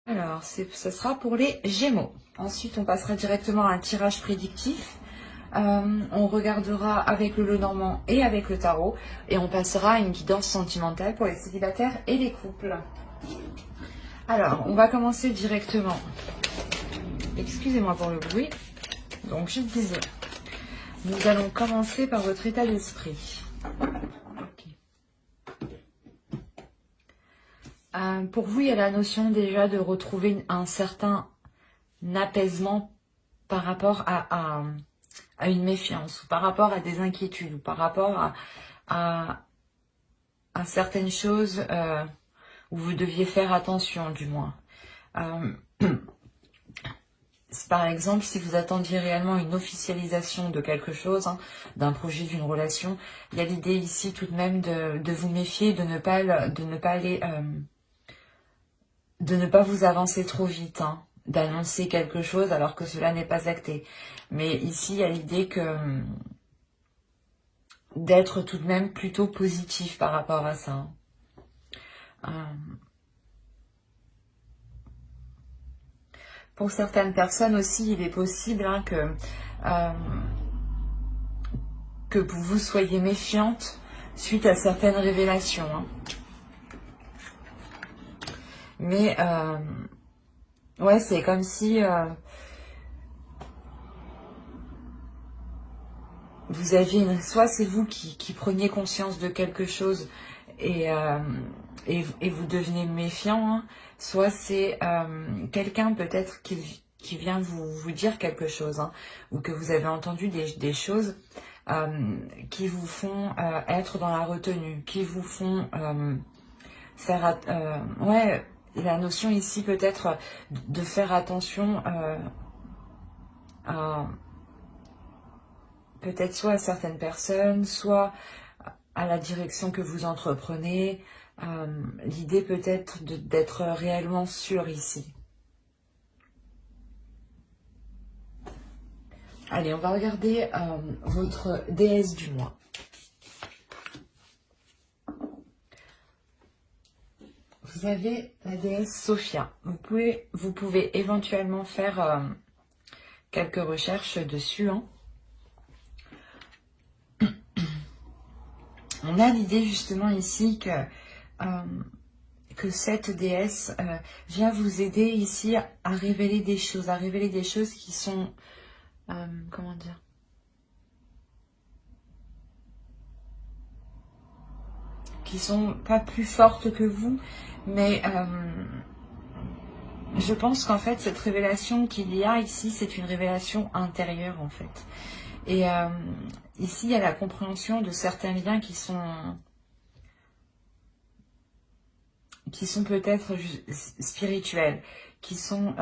Alors, ce sera pour les Gémeaux. Ensuite, on passera directement à un tirage prédictif. On regardera avec le Lenormand et avec le tarot. Et on passera à une guidance sentimentale pour les célibataires et les couples. Alors, on va commencer directement. Excusez-moi pour le bruit. Donc, je disais, nous allons commencer par votre état d'esprit. Pour vous, il y a la notion déjà de retrouver un certain apaisement par rapport à une méfiance, ou par rapport à des inquiétudes, ou par rapport à certaines choses où vous deviez faire attention, du moins. Par exemple, si vous attendiez réellement une officialisation de quelque chose, hein, d'un projet, d'une relation, il y a l'idée ici tout de même de vous méfier, de ne pas vous avancer trop vite, hein, d'annoncer quelque chose alors que cela n'est pas acté. Mais ici, il y a l'idée que d'être tout de même plutôt positif par rapport à ça. Pour certaines personnes aussi, il est possible, hein, que vous soyez méfiante suite à certaines révélations. Hein. Mais ouais, c'est comme si vous aviez soit c'est vous qui preniez conscience de quelque chose et vous devenez méfiant, hein, soit c'est quelqu'un peut-être qui vient vous dire quelque chose, hein, ou que vous avez entendu des choses qui vous font être dans la retenue, qui vous font faire... ouais, la notion ici peut-être de faire attention à... peut-être soit à certaines personnes, soit à la direction que vous entreprenez. L'idée peut-être d'être réellement sûr ici. Allez, on va regarder votre déesse du mois. Vous avez la déesse Sophia. Vous pouvez éventuellement faire quelques recherches dessus. Hein. On a l'idée justement ici que cette déesse vient vous aider ici à révéler des choses, qui sont, comment dire, qui sont pas plus fortes que vous, mais je pense qu'en fait cette révélation qu'il y a ici, c'est une révélation intérieure en fait. Et ici il y a la compréhension de certains liens qui sont peut-être spirituels, qui sont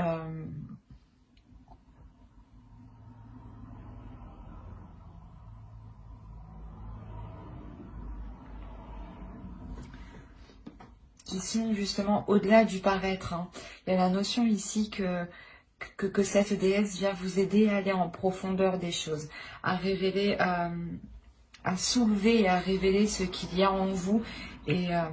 justement au-delà du paraître. Hein. Il y a la notion ici que cette déesse vient vous aider à aller en profondeur des choses, à révéler, à soulever et à révéler ce qu'il y a en vous et à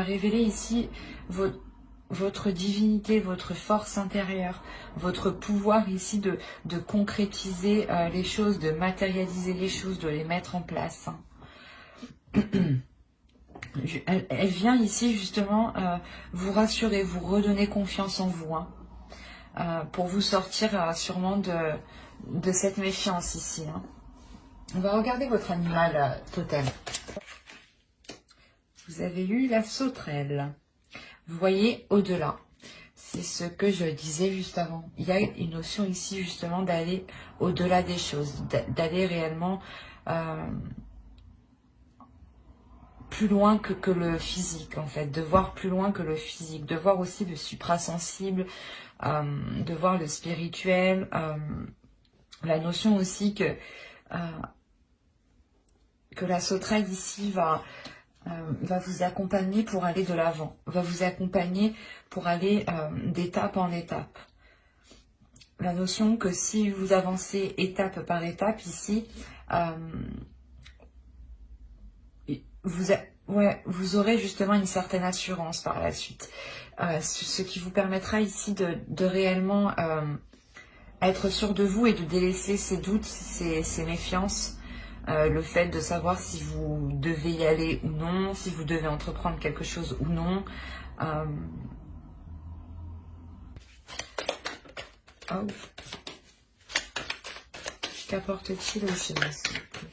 révéler ici votre divinité, votre force intérieure, votre pouvoir ici de concrétiser les choses, de matérialiser les choses, de les mettre en place. Elle vient ici justement vous rassurer, vous redonner confiance en vous, hein, pour vous sortir sûrement de cette méfiance ici. Hein. On va regarder votre animal totem. Vous avez eu la sauterelle. Vous voyez au-delà. C'est ce que je disais juste avant. Il y a une notion ici justement d'aller au-delà des choses, d'aller réellement plus loin que le physique en fait, de voir plus loin que le physique, de voir aussi le suprasensible, de voir le spirituel, la notion aussi que la sauterelle ici va vous accompagner pour aller de l'avant, va vous accompagner pour aller d'étape en étape. La notion que si vous avancez étape par étape ici, vous ouais, vous aurez justement une certaine assurance par la suite. Ce qui vous permettra ici de réellement être sûr de vous et de délaisser ces doutes, ces méfiances. Le fait de savoir si vous devez y aller ou non, si vous devez entreprendre quelque chose ou non. Oh. Qu'apporte-t-il au schéma, s'il vous plaît?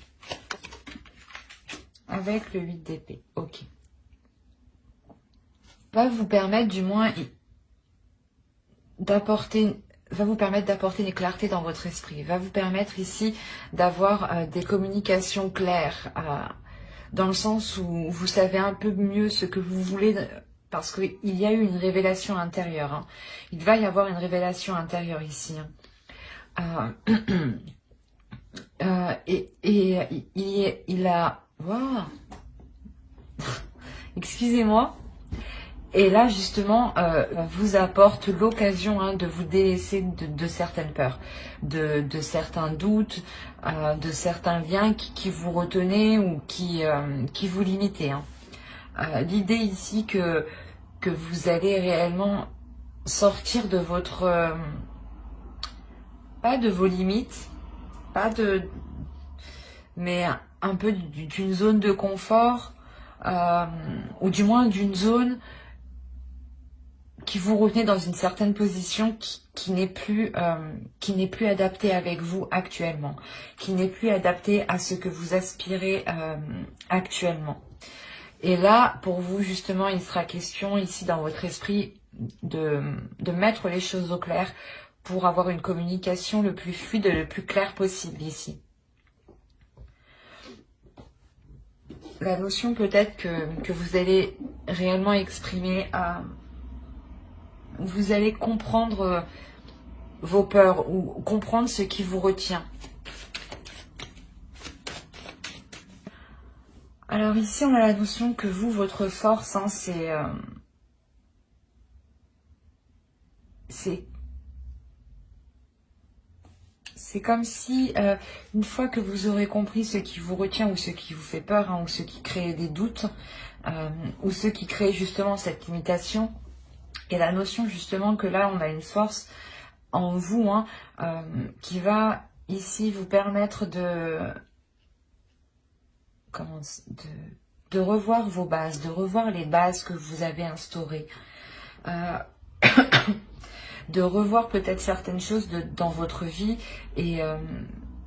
Avec le 8 d'épée, ok. Va vous permettre du moins d'apporter une clarté dans votre esprit, va vous permettre ici d'avoir des communications claires, dans le sens où vous savez un peu mieux ce que vous voulez, parce qu'il y a eu une révélation intérieure. Hein. Il va y avoir une révélation intérieure ici. Hein. Il a... Wow. Excusez-moi. Et là, justement, vous apporte l'occasion hein, de vous délaisser de certaines peurs, de certains doutes, de certains liens qui vous retenaient ou qui vous limitaient. Hein. L'idée ici que vous allez réellement sortir de votre... pas de vos limites, pas de... mais un peu d'une zone de confort, ou du moins d'une zone qui vous retenez dans une certaine position qui n'est plus adaptée avec vous actuellement, qui n'est plus adaptée à ce que vous aspirez actuellement. Et là, pour vous, justement, il sera question ici dans votre esprit de mettre les choses au clair pour avoir une communication le plus fluide, le plus clair possible ici. La notion peut-être que vous allez réellement exprimer vous allez comprendre vos peurs ou comprendre ce qui vous retient. Alors ici, on a la notion que vous, votre force, hein, c'est comme si, une fois que vous aurez compris ce qui vous retient ou ce qui vous fait peur, hein, ou ce qui crée des doutes, ou ce qui crée justement cette limitation, et la notion justement que là, on a une force en vous hein, qui va ici vous permettre de revoir vos bases, de revoir les bases que vous avez instaurées, de revoir peut-être certaines choses dans votre vie et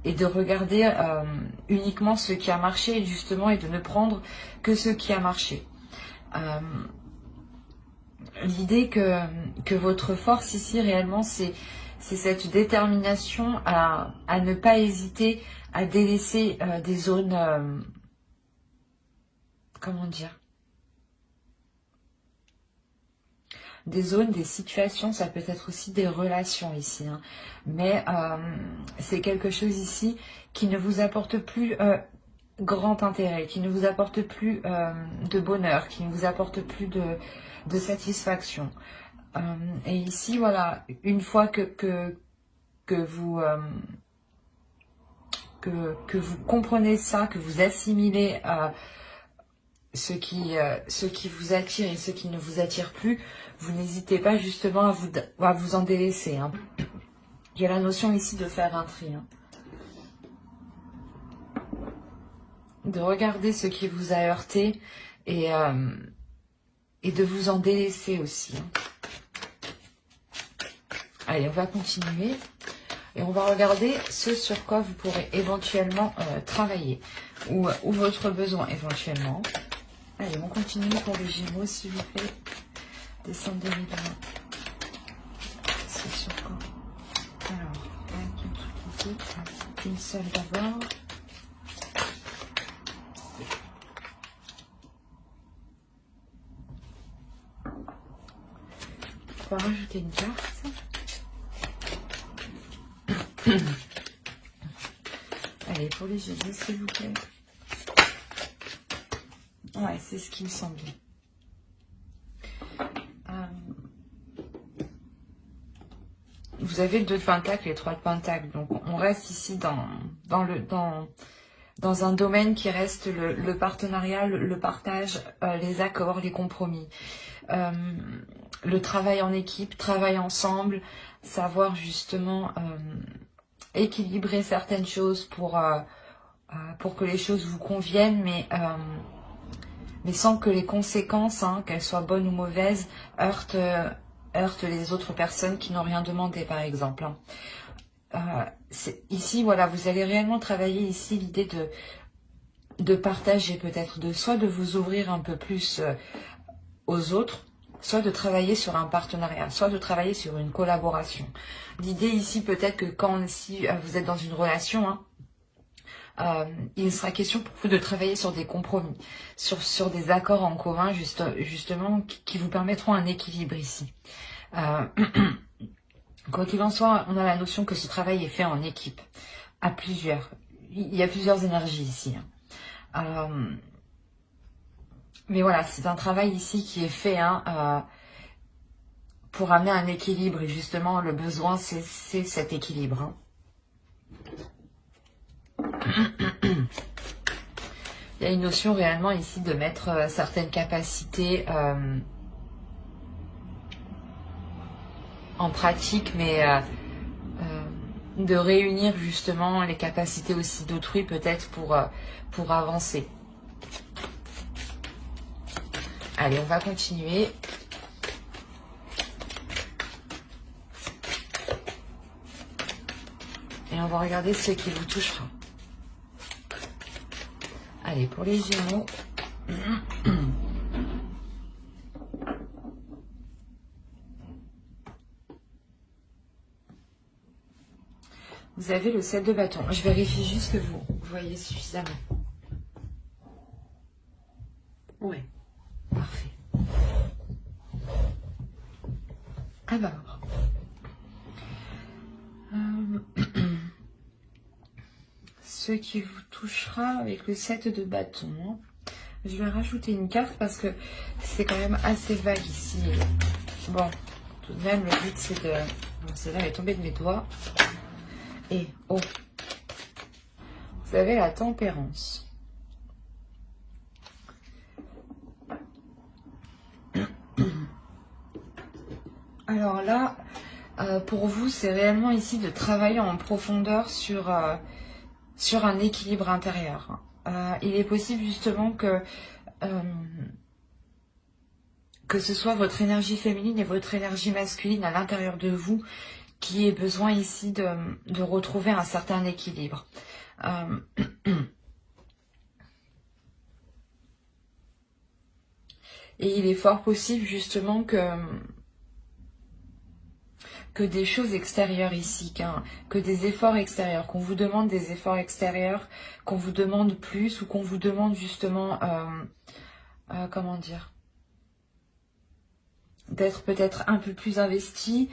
de regarder uniquement ce qui a marché justement et de ne prendre que ce qui a marché. L'idée que votre force ici réellement c'est cette détermination à ne pas hésiter à délaisser des zones, comment dire, des zones, des situations, ça peut être aussi des relations ici, hein. Mais c'est quelque chose ici qui ne vous apporte plus grand intérêt, qui ne vous apporte plus de bonheur, qui ne vous apporte plus de satisfaction. Et ici, voilà, une fois que vous comprenez ça, que vous assimilez ce qui vous attire et ce qui ne vous attire plus, vous n'hésitez pas justement à vous en délaisser. Hein. Il y a la notion ici de faire un tri. Hein. De regarder ce qui vous a heurté et de vous en délaisser aussi. Hein. Allez, on va continuer. Et on va regarder ce sur quoi vous pourrez éventuellement travailler. Ou votre besoin éventuellement. Allez, on continue pour les Gémeaux, s'il vous plaît. Décembre 2020. C'est sur quoi? Alors, une seule d'abord. On va rajouter une carte. Allez, pour les Gémeaux, s'il vous plaît. Ouais, c'est ce qui me semblait. Vous avez le 2 de Pentacle et 3 de Pentacle. Donc, on reste ici dans dans un domaine qui reste le partenariat, le partage, les accords, les compromis. Le travail en équipe, travail ensemble, savoir justement équilibrer certaines choses pour que les choses vous conviennent, mais sans que les conséquences, hein, qu'elles soient bonnes ou mauvaises, heurtent les autres personnes qui n'ont rien demandé, par exemple. Ici, voilà, vous allez réellement travailler ici l'idée de partager peut-être, soit de vous ouvrir un peu plus aux autres, soit de travailler sur un partenariat, soit de travailler sur une collaboration. L'idée ici, peut-être que si vous êtes dans une relation, hein, il sera question pour vous de travailler sur des compromis, sur des accords en commun, justement, qui vous permettront un équilibre ici. Quoi qu'il en soit, on a la notion que ce travail est fait en équipe, à plusieurs. Il y a plusieurs énergies ici. Mais voilà, c'est un travail ici qui est fait pour amener un équilibre. Et justement, le besoin, c'est cet équilibre. Hein. Il y a une notion réellement ici de mettre certaines capacités en pratique, mais de réunir justement les capacités aussi d'autrui peut-être pour avancer. Allez, on va continuer. Et on va regarder ce qui vous touchera. Allez, pour les Gémeaux. Vous avez le 7 de bâton. Je vérifie juste que vous voyez suffisamment. Oui, parfait. Alors. Ce qui vous touchera avec le 7 de bâton. Je vais rajouter une carte parce que c'est quand même assez vague ici. Bon, tout de même, le but c'est de... Bon, celle-là elle est tombée de mes doigts. Et, oh, vous avez la tempérance. Alors là, pour vous, c'est réellement ici de travailler en profondeur sur un équilibre intérieur. Il est possible justement que ce soit votre énergie féminine et votre énergie masculine à l'intérieur de vous qui ait besoin ici de retrouver un certain équilibre. Et il est fort possible justement que des choses extérieures ici, que des efforts extérieurs, qu'on vous demande des efforts extérieurs, qu'on vous demande plus ou qu'on vous demande justement, comment dire, d'être peut-être un peu plus investi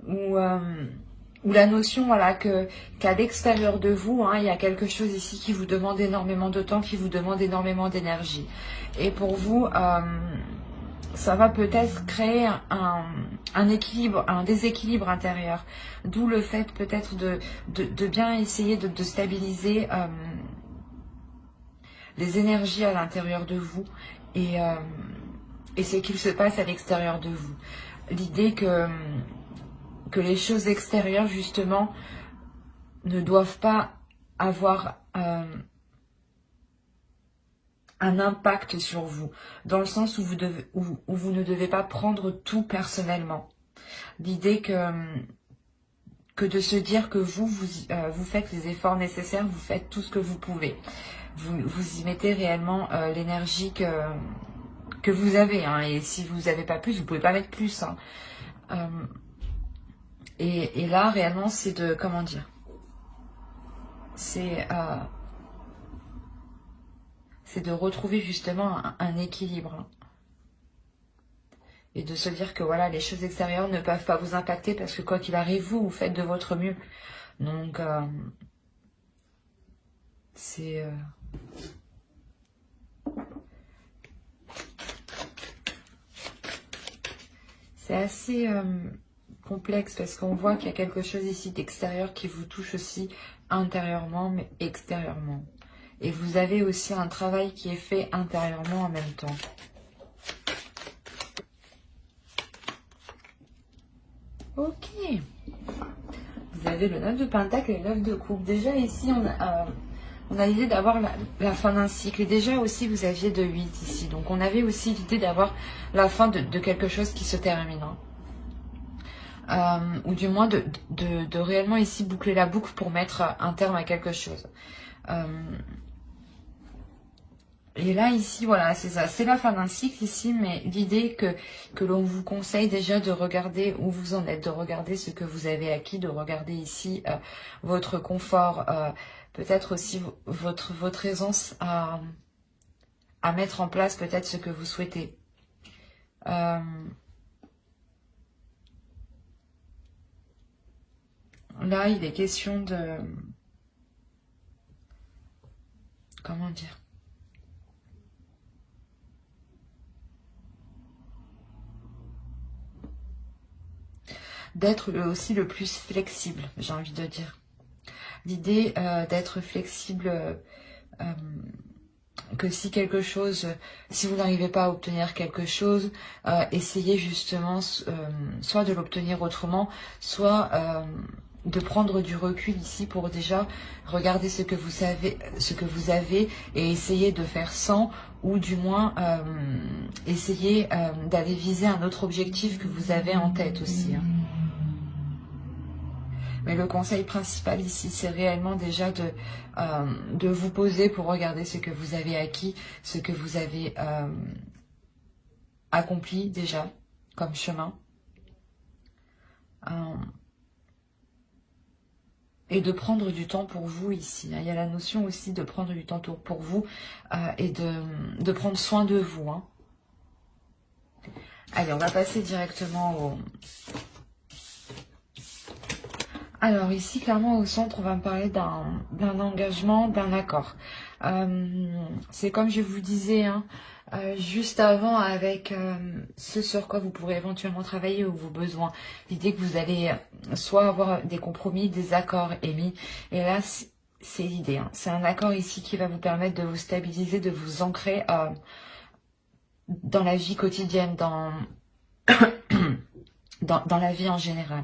ou la notion, voilà, qu'à l'extérieur de vous, hein, il y a quelque chose ici qui vous demande énormément de temps, qui vous demande énormément d'énergie. Et pour vous, ça va peut-être créer un équilibre, un déséquilibre intérieur. D'où le fait peut-être de bien essayer de stabiliser les énergies à l'intérieur de vous et ce qu'il se passe à l'extérieur de vous. L'idée que les choses extérieures, justement, ne doivent pas avoir un impact sur vous, dans le sens où vous ne devez pas prendre tout personnellement. L'idée que de se dire que vous faites les efforts nécessaires, vous faites tout ce que vous pouvez. Vous y mettez réellement l'énergie que vous avez. Hein, et si vous n'avez pas plus, vous ne pouvez pas mettre plus. Hein. Et là, réellement, c'est de... Comment dire? C'est de retrouver justement un équilibre. Et de se dire que voilà, les choses extérieures ne peuvent pas vous impacter parce que quoi qu'il arrive, vous faites de votre mieux. Donc, c'est... c'est assez complexe parce qu'on voit qu'il y a quelque chose ici d'extérieur qui vous touche aussi intérieurement mais extérieurement. Et vous avez aussi un travail qui est fait intérieurement en même temps. Ok. Vous avez le 9 de Pentacle et le 9 de Coupe. Déjà ici, on a l'idée d'avoir la fin d'un cycle. Et déjà aussi, vous aviez de 8 ici. Donc on avait aussi l'idée d'avoir la fin de quelque chose qui se termine. Ou du moins de réellement ici boucler la boucle pour mettre un terme à quelque chose. Et là, ici, voilà, c'est ça. C'est la fin d'un cycle ici, mais l'idée que l'on vous conseille déjà de regarder où vous en êtes, de regarder ce que vous avez acquis, de regarder ici votre confort, peut-être aussi votre aisance à mettre en place peut-être ce que vous souhaitez. Là, il est question de... Comment dire? D'être aussi le plus flexible, j'ai envie de dire. L'idée d'être flexible, que si quelque chose, si vous n'arrivez pas à obtenir quelque chose, essayez justement soit de l'obtenir autrement, soit de prendre du recul ici pour déjà regarder ce que vous avez et essayer de faire sans, ou du moins essayer d'aller viser un autre objectif que vous avez en tête aussi. Mais le conseil principal ici, c'est réellement déjà de vous poser pour regarder ce que vous avez acquis, ce que vous avez accompli déjà comme chemin. Et de prendre du temps pour vous ici. Il y a la notion aussi de prendre du temps pour vous et de prendre soin de vous. Allez, on va passer directement au... Alors ici, clairement au centre, on va me parler d'un engagement, d'un accord. C'est comme je vous disais juste avant avec ce sur quoi vous pourrez éventuellement travailler ou vos besoins. L'idée que vous allez soit avoir des compromis, des accords émis. Et là, c'est l'idée. C'est un accord ici qui va vous permettre de vous stabiliser, de vous ancrer dans la vie quotidienne, dans la vie en général.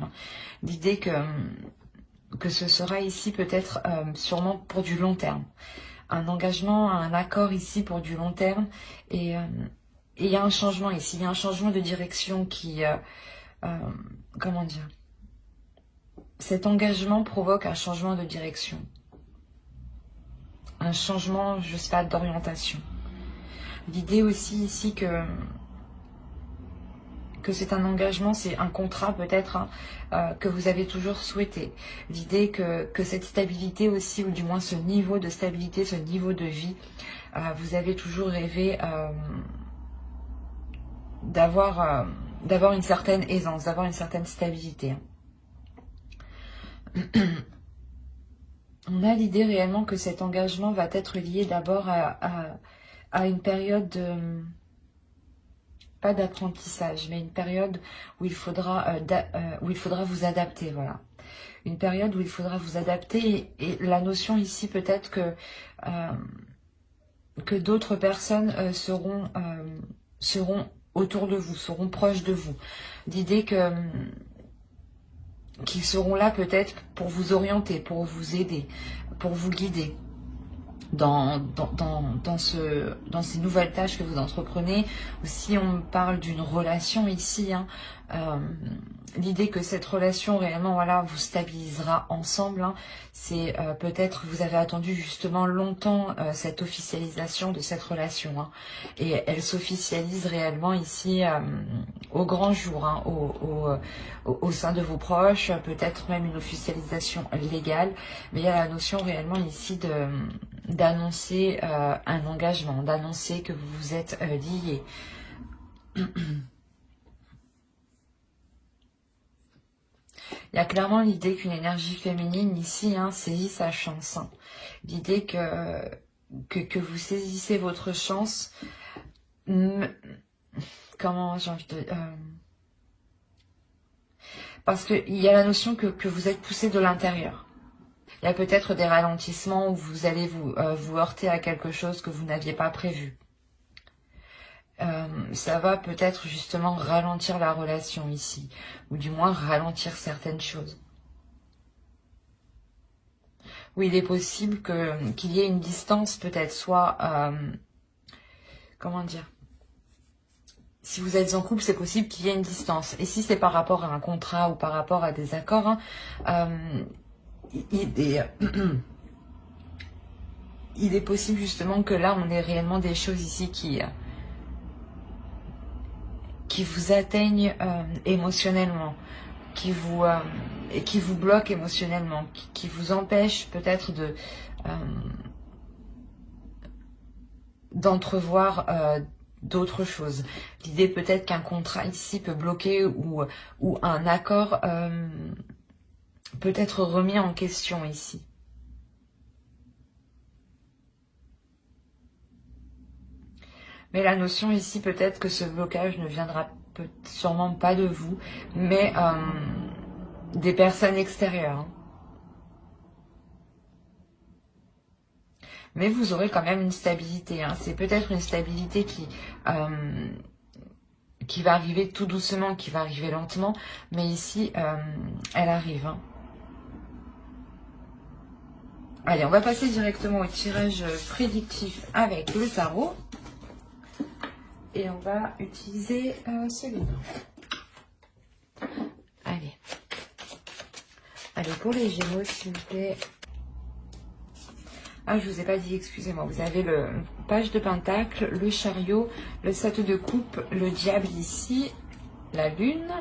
L'idée que ce sera ici peut-être sûrement pour du long terme. Un engagement, un accord ici pour du long terme. Et il y a un changement ici, il y a un changement de direction qui... comment dire? Cet engagement provoque un changement de direction. Un changement, je sais pas, d'orientation. L'idée aussi ici que c'est un engagement, c'est un contrat peut-être que vous avez toujours souhaité. L'idée que cette stabilité aussi, ou du moins ce niveau de stabilité, ce niveau de vie, vous avez toujours rêvé d'avoir une certaine aisance, d'avoir une certaine stabilité. On a l'idée réellement que cet engagement va être lié d'abord à une période de... pas d'apprentissage, mais une période où il faudra vous adapter, voilà. Une période où il faudra vous adapter et la notion ici peut-être que d'autres personnes seront autour de vous, seront proches de vous. L'idée qu'ils seront là peut-être pour vous orienter, pour vous aider, pour vous guider dans ces nouvelles tâches que vous entreprenez. Si on parle d'une relation ici, l'idée que cette relation réellement vous stabilisera ensemble, c'est peut-être vous avez attendu justement longtemps cette officialisation de cette relation, et elle s'officialise réellement ici au grand jour, au sein de vos proches, peut-être même une officialisation légale, mais il y a la notion réellement ici d'annoncer un engagement, d'annoncer que vous vous êtes liés. Il y a clairement l'idée qu'une énergie féminine ici saisit sa chance. L'idée que vous saisissez votre chance. Comment j'ai envie de... parce qu'il y a la notion que vous êtes poussé de l'intérieur. Il y a peut-être des ralentissements où vous allez vous heurter à quelque chose que vous n'aviez pas prévu. Ça va peut-être justement ralentir la relation ici, ou du moins ralentir certaines choses. Oui, il est possible qu'il y ait une distance peut-être, soit, comment dire, si vous êtes en couple, c'est possible qu'il y ait une distance. Et si c'est par rapport à un contrat ou par rapport à des accords, hein, il est possible justement que là, on ait réellement des choses ici qui vous atteignent émotionnellement, qui vous bloquent émotionnellement, qui vous empêchent peut-être d'entrevoir d'autres choses. L'idée peut-être qu'un contrat ici peut bloquer ou un accord peut être remis en question ici. Mais la notion ici, peut-être que ce blocage ne viendra sûrement pas de vous, mais des personnes extérieures. Hein. Mais vous aurez quand même une stabilité. Hein. C'est peut-être une stabilité qui va arriver tout doucement, qui va arriver lentement, mais ici, elle arrive. Hein. Allez, on va passer directement au tirage prédictif avec le tarot. Et on va utiliser celui-là. Allez. Allez, pour les Gémeaux, s'il vous plaît. Ah, je vous ai pas dit, excusez-moi. Vous avez le page de pentacle, le chariot, le 7 de coupe, le diable ici, la lune.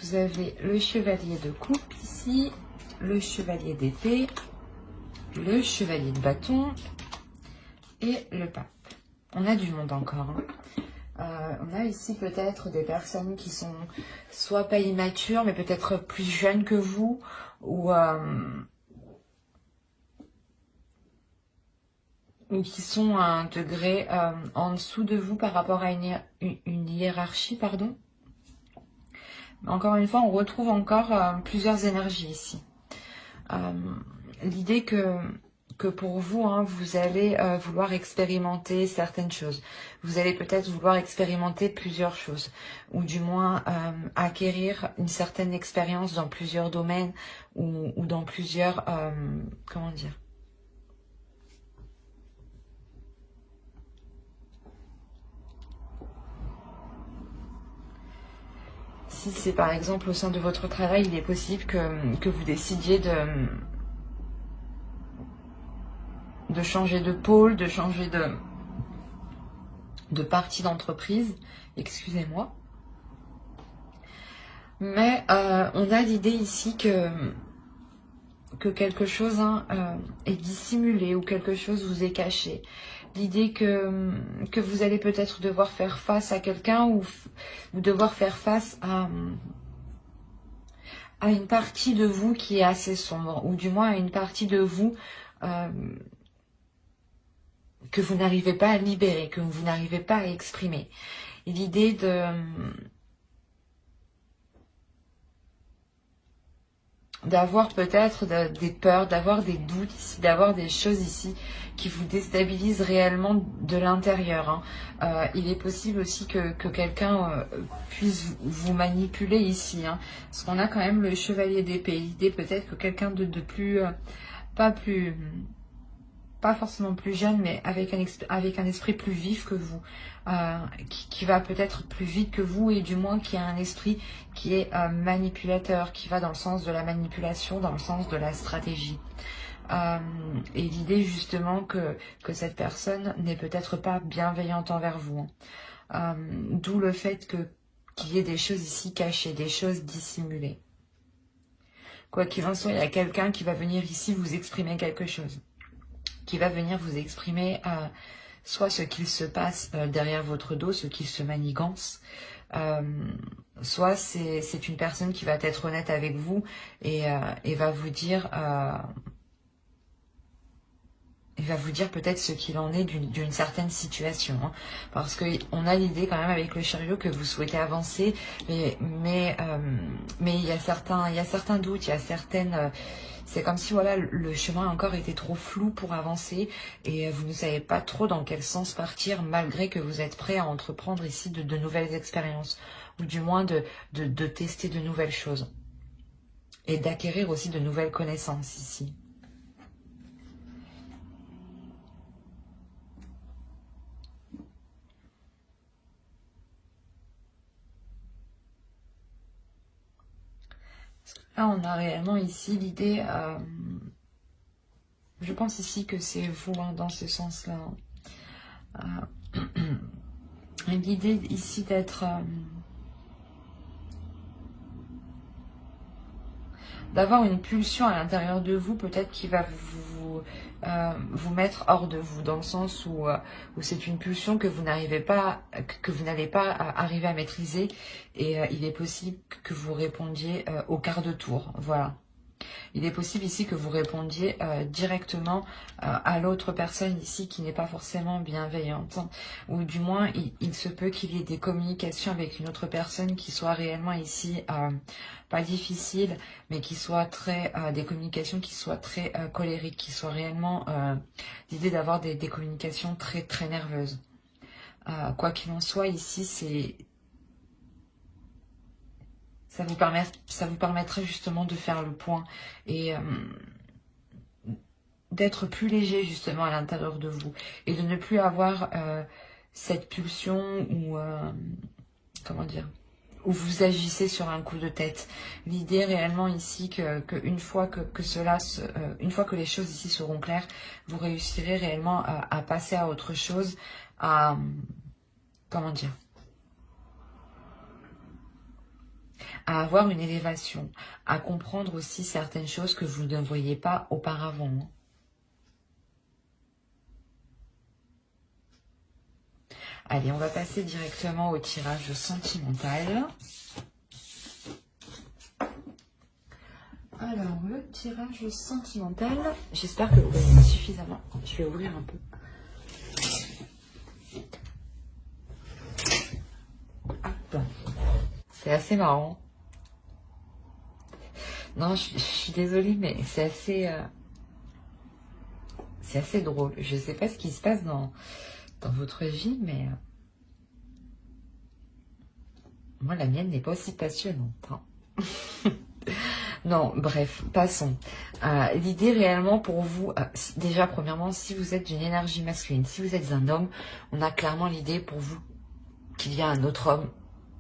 Vous avez le chevalier de coupe ici, le chevalier d'épée, le chevalier de bâton et le pape. On a du monde encore. Hein. On a ici peut-être des personnes qui sont soit pas immatures, mais peut-être plus jeunes que vous, ou qui sont à un degré en dessous de vous par rapport à une hiérarchie, pardon. Encore une fois, on retrouve encore plusieurs énergies ici. L'idée que pour vous, hein, vous allez vouloir expérimenter certaines choses. Vous allez peut-être vouloir expérimenter plusieurs choses, ou du moins acquérir une certaine expérience dans plusieurs domaines, ou dans plusieurs, comment dire, si c'est par exemple au sein de votre travail, il est possible que vous décidiez de changer de pôle, de changer de partie d'entreprise, excusez-moi. Mais on a l'idée ici que quelque chose est dissimulé ou quelque chose vous est caché. L'idée que vous allez peut-être devoir faire face à quelqu'un ou devoir faire face à une partie de vous qui est assez sombre, ou du moins à une partie de vous que vous n'arrivez pas à libérer, que vous n'arrivez pas à exprimer. Et l'idée d'avoir peut-être des peurs, d'avoir des doutes ici, d'avoir des choses ici qui vous déstabilisent réellement de l'intérieur. Hein. Il est possible aussi que quelqu'un puisse vous manipuler ici. Hein, parce qu'on a quand même le chevalier d'épée. L'idée peut-être que quelqu'un de plus... pas forcément plus jeune, mais avec un esprit plus vif que vous, qui va peut-être plus vite que vous, et du moins qui a un esprit qui est manipulateur, qui va dans le sens de la manipulation, dans le sens de la stratégie. Et l'idée justement que cette personne n'est peut-être pas bienveillante envers vous. Hein. D'où le fait qu'il y ait des choses ici cachées, des choses dissimulées. Quoi qu'il en soit, il y a quelqu'un qui va venir ici vous exprimer quelque chose, qui va venir vous exprimer soit ce qu'il se passe derrière votre dos, ce qu'il se manigance, soit c'est une personne qui va être honnête avec vous et va vous dire peut-être ce qu'il en est d'une certaine situation. Hein, parce qu'on a l'idée quand même avec le chariot que vous souhaitez avancer, mais Mais il y a certains doutes, il y a certaines... c'est comme si voilà, le chemin encore était trop flou pour avancer et vous ne savez pas trop dans quel sens partir malgré que vous êtes prêt à entreprendre ici de nouvelles expériences ou du moins de tester de nouvelles choses et d'acquérir aussi de nouvelles connaissances ici. Là, on a réellement ici l'idée, je pense ici que c'est vous hein, dans ce sens-là. L'idée ici d'être... d'avoir une pulsion à l'intérieur de vous, peut-être qui va vous mettre hors de vous, dans le sens où c'est une pulsion que vous n'arrivez pas, que vous n'allez pas arriver à maîtriser, et il est possible que vous répondiez au quart de tour, voilà. Il est possible ici que vous répondiez directement à l'autre personne ici qui n'est pas forcément bienveillante. Ou du moins, il se peut qu'il y ait des communications avec une autre personne qui soient réellement ici, pas difficiles, mais qui soient très, des communications qui soient très colériques, qui soient réellement l'idée d'avoir des communications très très nerveuses. Quoi qu'il en soit, ici, c'est... Ça vous permettrait justement de faire le point et d'être plus léger justement à l'intérieur de vous et de ne plus avoir cette pulsion ou comment dire, où vous agissez sur un coup de tête. L'idée réellement ici que une fois une fois que les choses ici seront claires, vous réussirez réellement à passer à autre chose, à comment dire, à avoir une élévation, à comprendre aussi certaines choses que vous ne voyiez pas auparavant. Allez, on va passer directement au tirage sentimental. Alors, le tirage sentimental, j'espère que vous voyez suffisamment. Je vais ouvrir un peu. Hop. C'est assez marrant. Non, je suis désolée, mais c'est assez drôle. Je ne sais pas ce qui se passe dans votre vie, mais moi, la mienne n'est pas aussi passionnante. Hein. Non, bref, passons. L'idée réellement pour vous, déjà premièrement, si vous êtes d'une énergie masculine, si vous êtes un homme, on a clairement l'idée pour vous qu'il y a un autre homme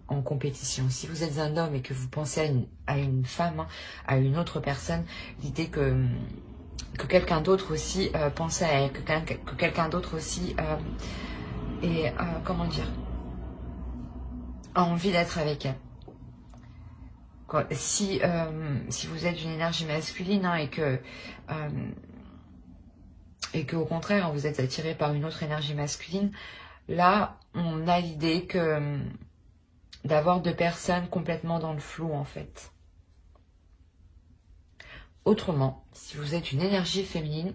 en compétition. Si vous êtes un homme et que vous pensez à une femme, hein, à une autre personne, l'idée que quelqu'un d'autre aussi pense à elle, que quelqu'un d'autre aussi comment dire, a envie d'être avec elle. Quoi, si vous êtes d'une énergie masculine hein, et que au contraire vous êtes attiré par une autre énergie masculine, là on a l'idée que d'avoir deux personnes complètement dans le flou en fait. Autrement, si vous êtes une énergie féminine,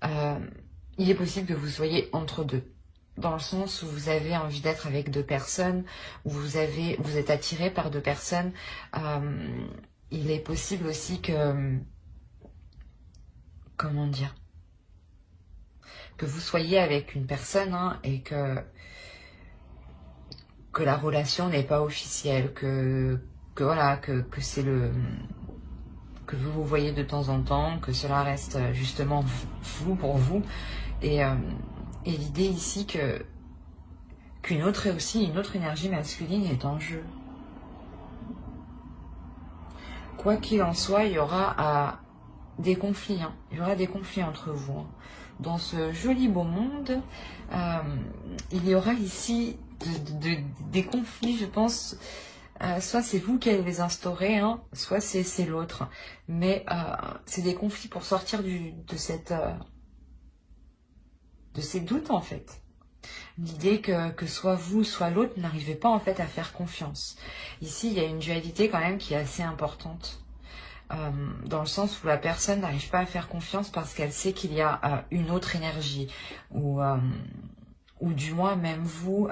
il est possible que vous soyez entre deux. Dans le sens où vous avez envie d'être avec deux personnes, où vous êtes attiré par deux personnes. Il est possible aussi que, comment dire, que vous soyez avec une personne hein, et que la relation n'est pas officielle, que voilà, que c'est que vous vous voyez de temps en temps, que cela reste justement flou pour vous. Et l'idée ici qu'une autre énergie masculine est en jeu. Quoi qu'il en soit, il y aura des conflits. Hein. Il y aura des conflits entre vous. Hein. Dans ce joli beau monde, il y aura ici des conflits, je pense. Soit c'est vous qui allez les instaurer, hein, soit c'est l'autre. Mais c'est des conflits pour sortir de ces doutes en fait. L'idée que soit vous, soit l'autre n'arrivez pas en fait à faire confiance. Ici, il y a une dualité quand même qui est assez importante. Dans le sens où la personne n'arrive pas à faire confiance parce qu'elle sait qu'il y a une autre énergie. Ou du moins même vous,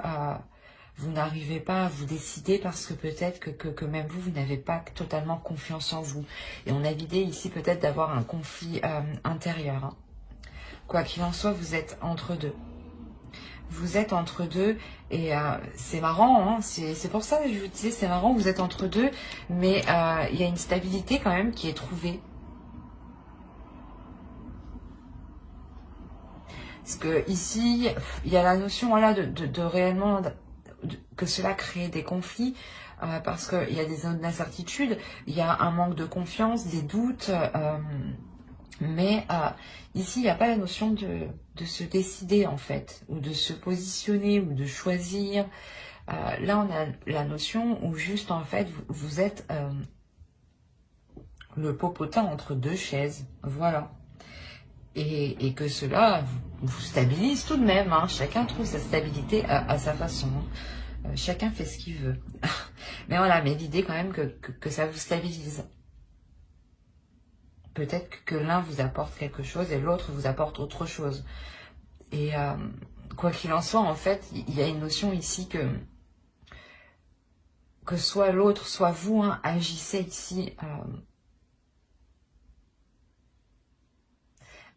vous n'arrivez pas à vous décider parce que peut-être que même vous n'avez pas totalement confiance en vous. Et on a l'idée ici peut-être d'avoir un conflit intérieur. Hein. Quoi qu'il en soit, vous êtes entre deux. Vous êtes entre deux et c'est marrant, hein, c'est pour ça que je vous disais, c'est marrant, vous êtes entre deux, mais il y a une stabilité quand même qui est trouvée. Parce que ici, il y a la notion voilà, de réellement que cela crée des conflits, parce qu'il y a des zones d'incertitude, il y a un manque de confiance, des doutes, mais ici, il n'y a pas la notion de se décider en fait, ou de se positionner, ou de choisir. Là, on a la notion où juste en fait, vous êtes le popotin entre deux chaises, voilà. Et que cela vous stabilise tout de même. Hein. Chacun trouve sa stabilité à sa façon. Hein. Chacun fait ce qu'il veut. Mais voilà, mais l'idée quand même que ça vous stabilise. Peut-être que l'un vous apporte quelque chose et l'autre vous apporte autre chose. Et quoi qu'il en soit, en fait, il y a une notion ici que soit l'autre, soit vous, hein, agissez ici...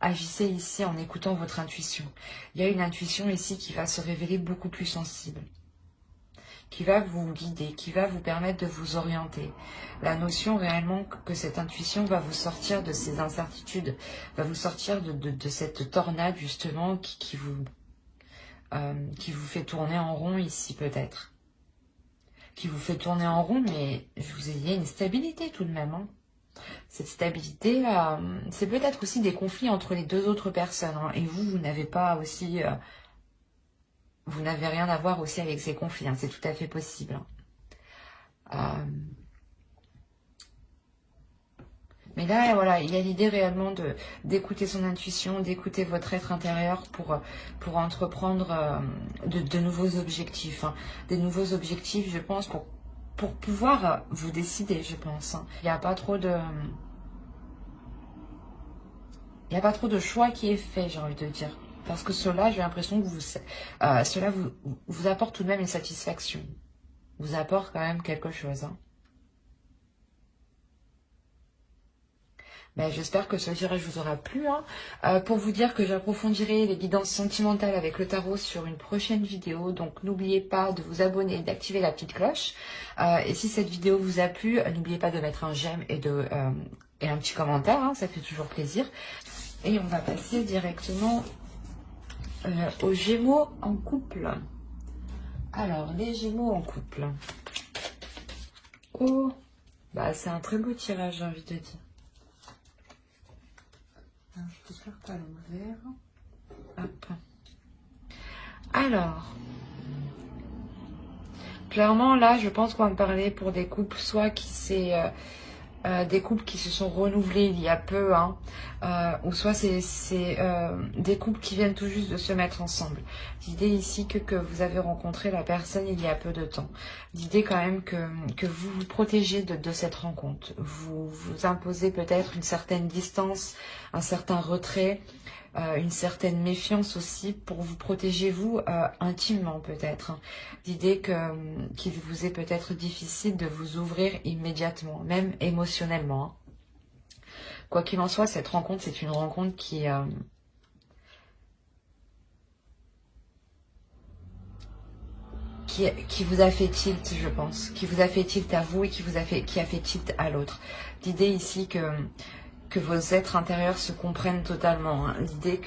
Agissez ici en écoutant votre intuition. Il y a une intuition ici qui va se révéler beaucoup plus sensible, qui va vous guider, qui va vous permettre de vous orienter. La notion réellement que cette intuition va vous sortir de ces incertitudes, va vous sortir de cette tornade justement qui vous fait tourner en rond ici peut-être. Qui vous fait tourner en rond, mais je vous ai dit, il y a une stabilité tout de même, hein. Cette stabilité, c'est peut-être aussi des conflits entre les deux autres personnes. Hein, et vous n'avez pas aussi... vous n'avez rien à voir aussi avec ces conflits. Hein, c'est tout à fait possible. Mais là, voilà, il y a l'idée réellement d'écouter son intuition, d'écouter votre être intérieur pour entreprendre de nouveaux objectifs. Hein, des nouveaux objectifs, je pense, pour pouvoir vous décider, je pense. Hein. Il n'y a pas trop de... Il n'y a pas trop de choix qui est fait, j'ai envie de dire. Parce que cela, j'ai l'impression que cela vous apporte tout de même une satisfaction. Vous apporte quand même quelque chose. Hein. Ben, j'espère que ce tirage vous aura plu. Hein. Pour vous dire que j'approfondirai les guidances sentimentales avec le tarot sur une prochaine vidéo. Donc n'oubliez pas de vous abonner et d'activer la petite cloche. Et si cette vidéo vous a plu, n'oubliez pas de mettre un j'aime et un petit commentaire. Hein, ça fait toujours plaisir. Et on va passer directement aux Gémeaux en couple. Alors, les Gémeaux en couple. Oh, bah c'est un très beau tirage, j'ai envie de dire. Alors, je peux faire quoi à l'envers. Hop. Alors, clairement, là, je pense qu'on va me parler pour des couples, soit des couples qui se sont renouvelés il y a peu, hein, ou soit c'est des couples qui viennent tout juste de se mettre ensemble. L'idée ici que vous avez rencontré la personne il y a peu de temps. L'idée quand même que vous vous protégez de cette rencontre. Vous vous imposez peut-être une certaine distance, un certain retrait, une certaine méfiance aussi pour vous protéger vous intimement peut-être. Hein. L'idée qu'il vous est peut-être difficile de vous ouvrir immédiatement, même émotionnellement. Hein. Quoi qu'il en soit, cette rencontre, c'est une rencontre qui vous a fait tilt, je pense. Qui vous a fait tilt à vous et qui a fait tilt à l'autre. L'idée ici que vos êtres intérieurs se comprennent totalement. Hein. L'idée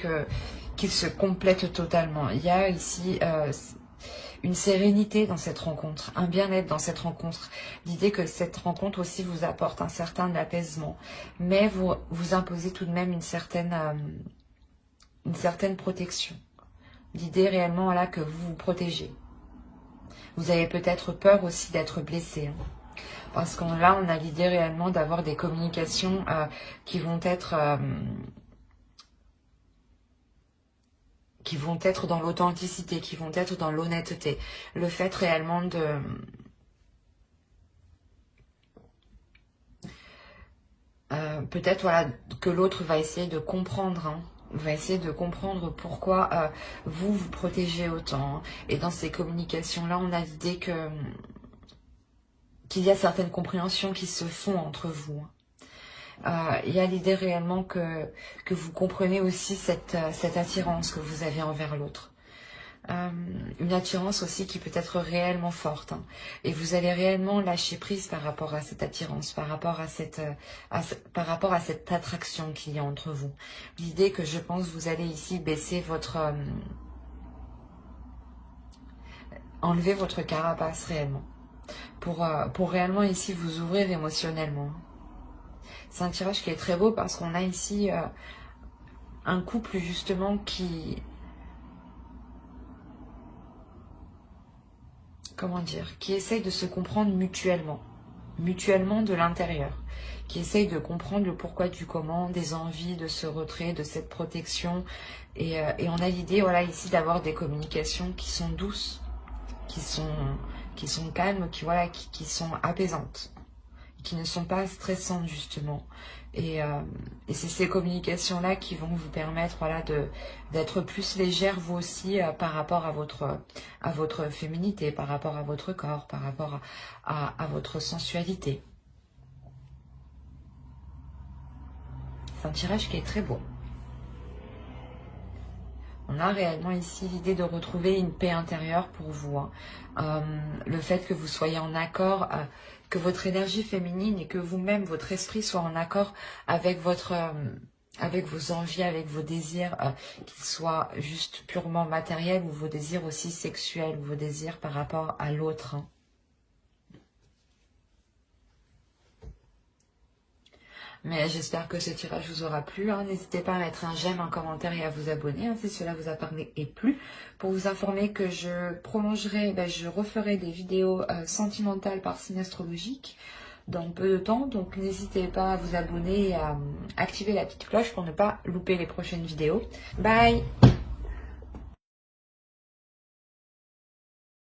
qu'ils se complètent totalement. Il y a ici une sérénité dans cette rencontre, un bien-être dans cette rencontre. L'idée que cette rencontre aussi vous apporte un certain apaisement. Mais vous imposez tout de même une certaine protection. L'idée réellement là que vous vous protégez. Vous avez peut-être peur aussi d'être blessé. Hein. Parce que là, on a l'idée réellement d'avoir des communications qui vont être dans l'authenticité, qui vont être dans l'honnêteté. Le fait réellement peut-être voilà, que l'autre va essayer de comprendre. Hein. va essayer de comprendre pourquoi vous vous protégez autant. Et dans ces communications-là, on a l'idée qu'il y a certaines compréhensions qui se font entre vous. Il y a l'idée réellement que vous comprenez aussi cette attirance que vous avez envers l'autre. Une attirance aussi qui peut être réellement forte, hein. Et vous allez réellement lâcher prise par rapport à cette attirance, par rapport à cette attraction qu'il y a entre vous. L'idée que je pense vous allez ici baisser votre enlever votre carapace réellement pour réellement ici vous ouvrir émotionnellement. C'est un tirage qui est très beau parce qu'on a ici un couple justement qui essaye de se comprendre mutuellement de l'intérieur, qui essaye de comprendre le pourquoi du comment, des envies, de ce retrait, de cette protection. Et on a l'idée, voilà, ici d'avoir des communications qui sont douces, qui sont calmes, qui sont apaisantes, qui ne sont pas stressantes justement. Et c'est ces communications-là qui vont vous permettre, voilà, d'être plus légère vous aussi par rapport à votre féminité, par rapport à votre corps, par rapport à votre sensualité. C'est un tirage qui est très beau. On a réellement ici l'idée de retrouver une paix intérieure pour vous, hein. Le fait que vous soyez en accord, que votre énergie féminine et que vous-même, votre esprit soit en accord avec avec vos envies, avec vos désirs, qu'ils soient juste purement matériels ou vos désirs aussi sexuels, ou vos désirs par rapport à l'autre, hein. Mais j'espère que ce tirage vous aura plu, hein. N'hésitez pas à mettre un j'aime, un commentaire et à vous abonner, hein, si cela vous a parlé et plu. Pour vous informer que je prolongerai, je referai des vidéos sentimentales par signe astrologique dans peu de temps. Donc n'hésitez pas à vous abonner et à activer la petite cloche pour ne pas louper les prochaines vidéos. Bye!